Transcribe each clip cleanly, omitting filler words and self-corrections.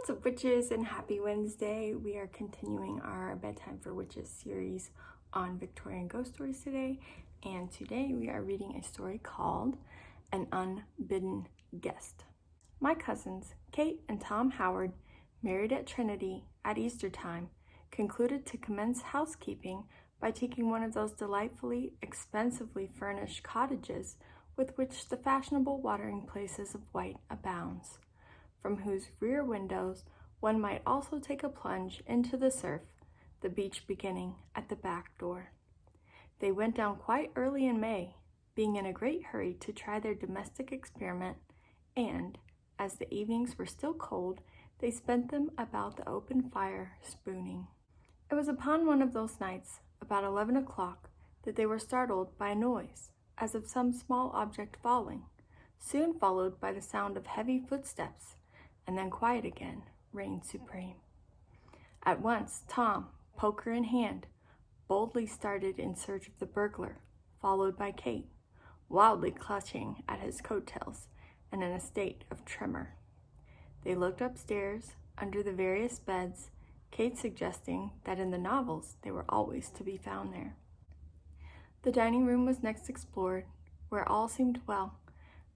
What's up, witches, and happy Wednesday. We are continuing our Bedtime for Witches series on Victorian Ghost stories today, and today we are reading a story called An Unbidden Guest. My cousins, Kate and Tom Howard, married at Trinity at Easter time, concluded to commence housekeeping by taking one of those delightfully, expensively furnished cottages with which the fashionable watering places of White abounds, from whose rear windows one might also take a plunge into the surf, the beach beginning at the back door. They went down quite early in May, being in a great hurry to try their domestic experiment, and, as the evenings were still cold, they spent them about the open fire spooning. It was upon one of those nights, about 11 o'clock, that they were startled by a noise, as of some small object falling, soon followed by the sound of heavy footsteps, and then quiet again reigned supreme. At once, Tom, poker in hand, boldly started in search of the burglar, followed by Kate, wildly clutching at his coattails and in a state of tremor. They looked upstairs, under the various beds, Kate suggesting that in the novels they were always to be found there. The dining room was next explored, where all seemed well,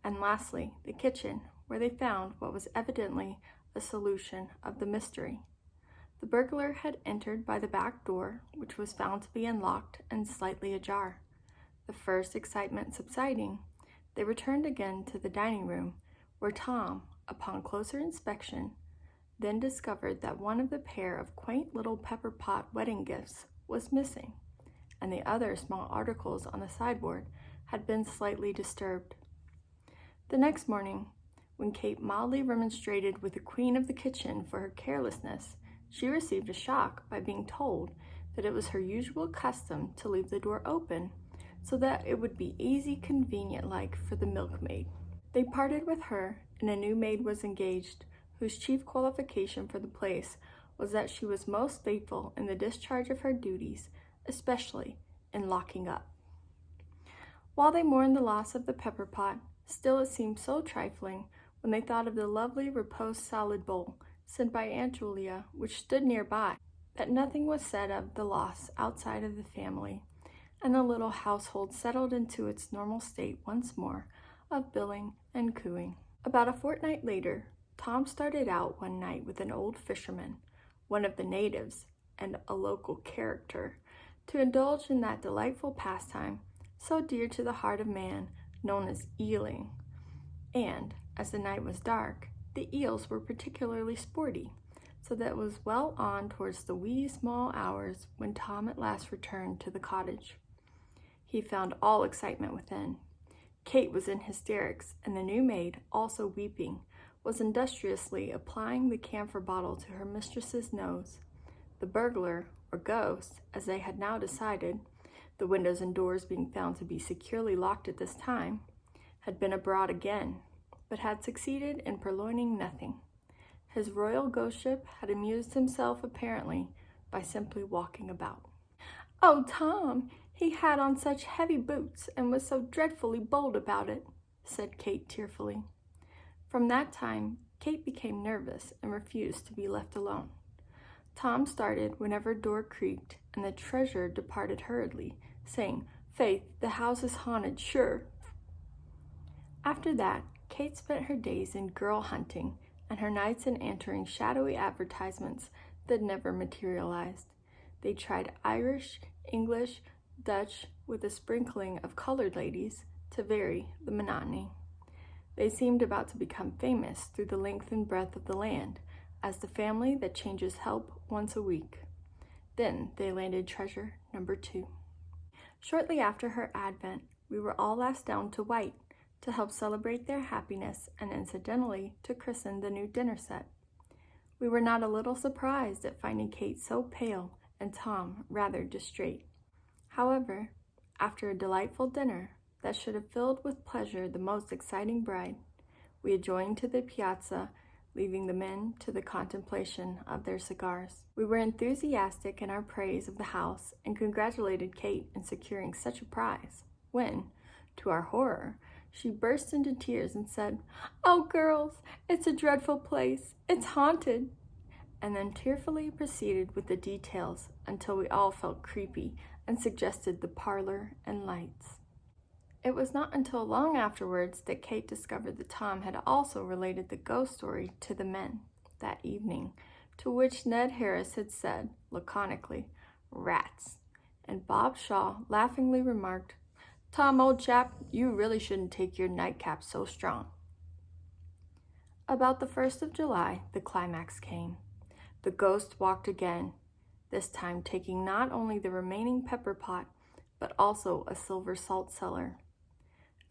and lastly, the kitchen, where they found what was evidently a solution of the mystery. The burglar had entered by the back door, which was found to be unlocked and slightly ajar. The first excitement subsiding, they returned again to the dining room, where Tom, upon closer inspection, then discovered that one of the pair of quaint little pepper pot wedding gifts was missing, and the other small articles on the sideboard had been slightly disturbed. The next morning, when Kate mildly remonstrated with the queen of the kitchen for her carelessness, she received a shock by being told that it was her usual custom to leave the door open so that it would be easy convenient-like for the milkmaid. They parted with her, and a new maid was engaged, whose chief qualification for the place was that she was most faithful in the discharge of her duties, especially in locking up. While they mourned the loss of the pepper pot, still it seemed so trifling when they thought of the lovely repose salad bowl sent by Aunt Julia, which stood nearby, that nothing was said of the loss outside of the family, and the little household settled into its normal state once more of billing and cooing. About a fortnight later, Tom started out one night with an old fisherman, one of the natives, and a local character, to indulge in that delightful pastime so dear to the heart of man, known as eeling. And, as the night was dark, the eels were particularly sporty, so that it was well on towards the wee small hours when Tom at last returned to the cottage. He found all excitement within. Kate was in hysterics, and the new maid, also weeping, was industriously applying the camphor bottle to her mistress's nose. The burglar, or ghost, as they had now decided, the windows and doors being found to be securely locked at this time, had been abroad again, but had succeeded in purloining nothing. His royal ghostship had amused himself apparently by simply walking about. "Oh, Tom, he had on such heavy boots and was so dreadfully bold about it," said Kate tearfully. From that time, Kate became nervous and refused to be left alone. Tom started whenever a door creaked, and the treasurer departed hurriedly, saying, "Faith, the house is haunted, sure." After that, Kate spent her days in girl hunting and her nights in answering shadowy advertisements that never materialized. They tried Irish, English, Dutch, with a sprinkling of colored ladies to vary the monotony. They seemed about to become famous through the length and breadth of the land as the family that changes help once a week. Then they landed treasure number 2. Shortly after her advent, we were all asked down to White to help celebrate their happiness and incidentally to christen the new dinner set. We were not a little surprised at finding Kate so pale and Tom rather distrait. However, after a delightful dinner that should have filled with pleasure the most exciting bride, we adjourned to the piazza, leaving the men to the contemplation of their cigars. We were enthusiastic in our praise of the house and congratulated Kate in securing such a prize, when, to our horror, She burst into tears and said, "Oh, girls, it's a dreadful place. It's haunted." And then tearfully proceeded with the details until we all felt creepy and suggested the parlor and lights. It was not until long afterwards that Kate discovered that Tom had also related the ghost story to the men that evening, to which Ned Harris had said, laconically, "Rats," and Bob Shaw laughingly remarked, "Tom, old chap, you really shouldn't take your nightcap so strong." About the 1st of July, the climax came. The ghost walked again, this time taking not only the remaining pepper pot, but also a silver salt cellar.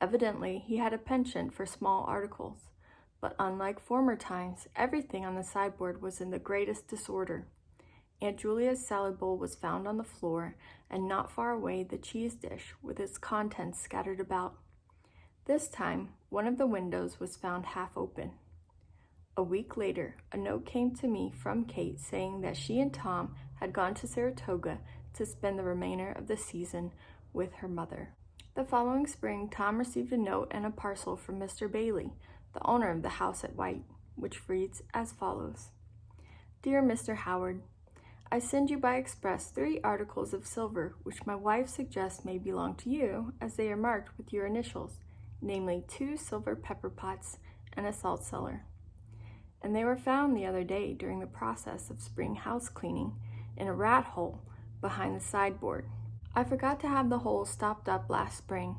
Evidently, he had a penchant for small articles, but unlike former times, everything on the sideboard was in the greatest disorder. Aunt Julia's salad bowl was found on the floor, and not far away the cheese dish with its contents scattered about. This time, one of the windows was found half open. A week later, a note came to me from Kate saying that she and Tom had gone to Saratoga to spend the remainder of the season with her mother. The following spring, Tom received a note and a parcel from Mr. Bailey, the owner of the house at White, which reads as follows. "Dear Mr. Howard, I send you by express 3 articles of silver which my wife suggests may belong to you, as they are marked with your initials, namely 2 silver pepper pots and a salt cellar. And they were found the other day during the process of spring house cleaning in a rat hole behind the sideboard. I forgot to have the hole stopped up last spring,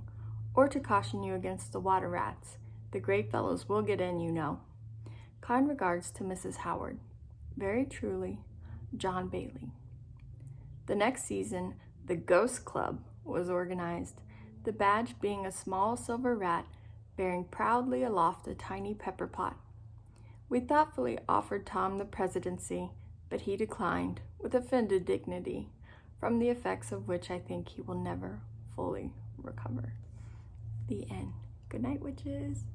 or to caution you against the water rats. The great fellows will get in, you know. Kind regards to Mrs. Howard. Very truly, John Bailey." The next season, the Ghost Club was organized, the badge being a small silver rat bearing proudly aloft a tiny pepper pot. We thoughtfully offered Tom the presidency, but he declined, with offended dignity, from the effects of which I think he will never fully recover. The end. Good night, witches.